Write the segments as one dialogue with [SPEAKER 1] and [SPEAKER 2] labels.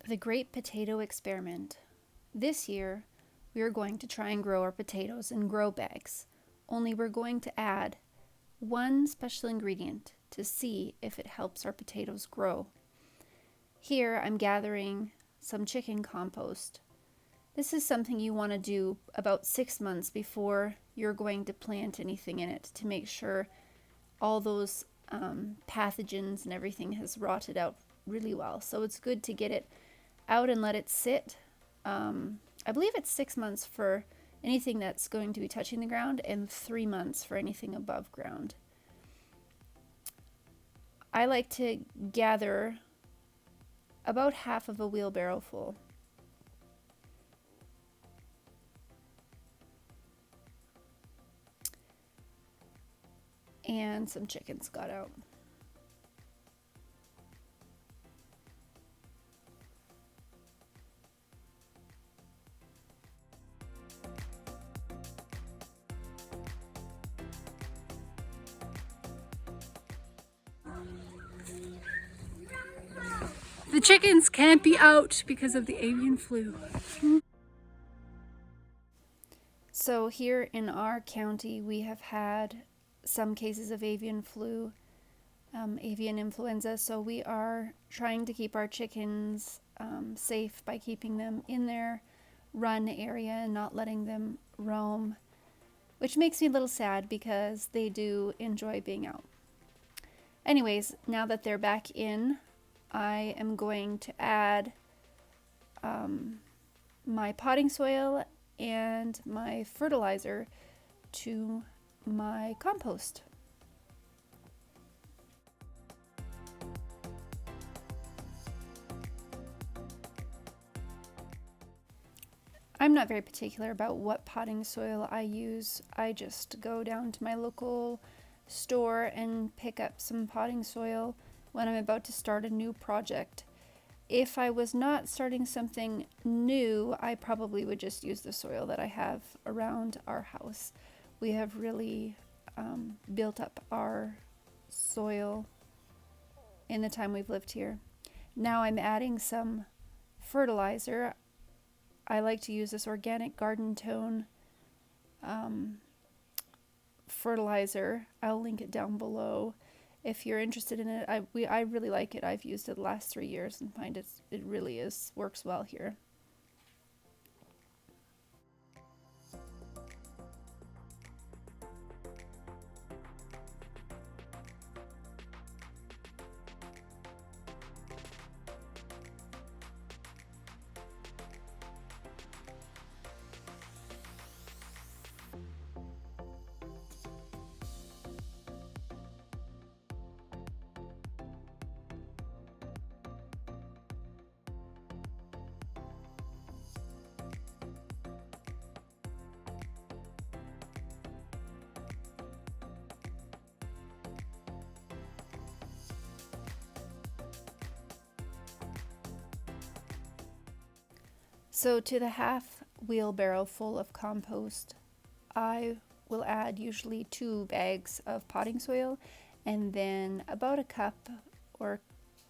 [SPEAKER 1] The Great Potato Experiment. This year, we are going to try and grow our potatoes in grow bags, only we're going to add one special ingredient to see if it helps our potatoes grow. Here, I'm gathering some chicken compost. This is something you want to do about 6 months before you're going to plant anything in it to make sure all those pathogens and everything has rotted out really well. So it's good to get it out and let it sit. I believe it's 6 months for anything that's going to be touching the ground and 3 months for anything above ground. I like to gather about half of a wheelbarrow full. And some chickens got out. The chickens can't be out because of the avian flu. So here in our county, we have had some cases of avian flu, avian influenza. So we are trying to keep our chickens safe by keeping them in their run area and not letting them roam, which makes me a little sad because they do enjoy being out. Anyways, now that they're back in, I am going to add my potting soil and my fertilizer to my compost. I'm not very particular about what potting soil I use. I just go down to my local store and pick up some potting soil when I'm about to start a new project. If I was not starting something new, I probably would just use the soil that I have around our house. We have really built up our soil in the time we've lived here. Now I'm adding some fertilizer. I like to use this organic garden tone fertilizer. I'll link it down below if you're interested in it. I really like it. I've used it the last 3 years and find it really works well here. So to the half wheelbarrow full of compost, I will add usually 2 bags of potting soil and then about a cup or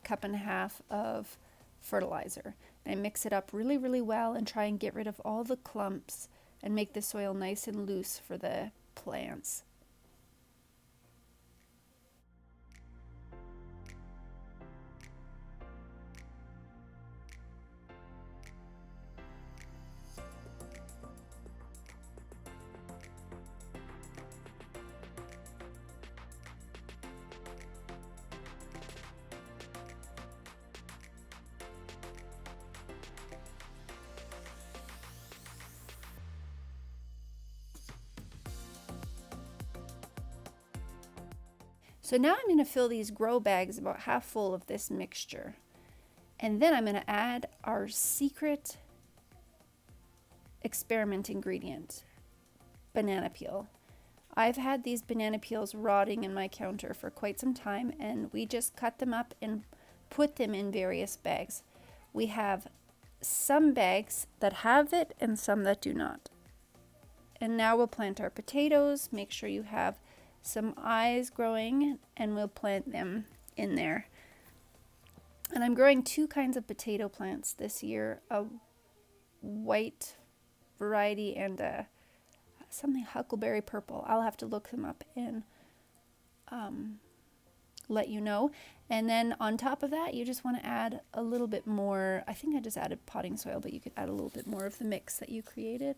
[SPEAKER 1] cup and a half of fertilizer. And I mix it up really, really well and try and get rid of all the clumps and make the soil nice and loose for the plants. So now I'm going to fill these grow bags about half full of this mixture. And then I'm going to add our secret experiment ingredient, banana peel. I've had these banana peels rotting in my counter for quite some time, and we just cut them up and put them in various bags. We have some bags that have it and some that do not. And now we'll plant our potatoes. Make sure you have some eyes growing, and we'll plant them in there. And I'm growing two kinds of potato plants this year, a white variety and something huckleberry purple. I'll have to look them up and let you know. And then on top of that, you just want to add a little bit more. I think I just added potting soil, but you could add a little bit more of the mix that you created.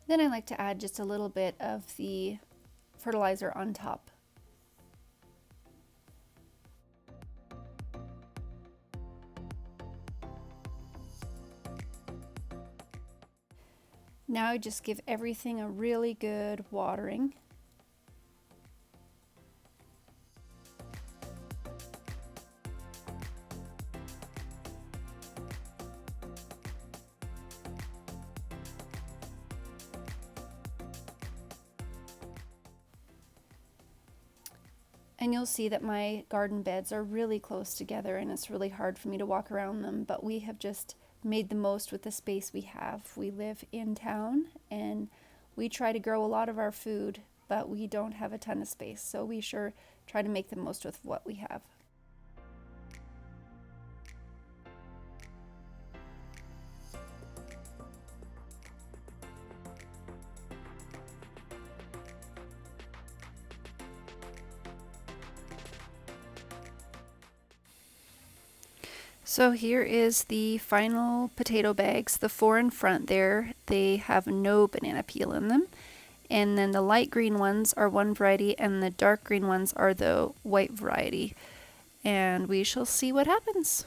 [SPEAKER 1] Then I like to add just a little bit of the fertilizer on top. Now I just give everything a really good watering. And you'll see that my garden beds are really close together and it's really hard for me to walk around them, but we have just made the most with the space we have. We live in town and we try to grow a lot of our food, but we don't have a ton of space, so we sure try to make the most with what we have. So here is the final potato bags. The four in front there, they have no banana peel in them. And then the light green ones are one variety and the dark green ones are the white variety. And we shall see what happens.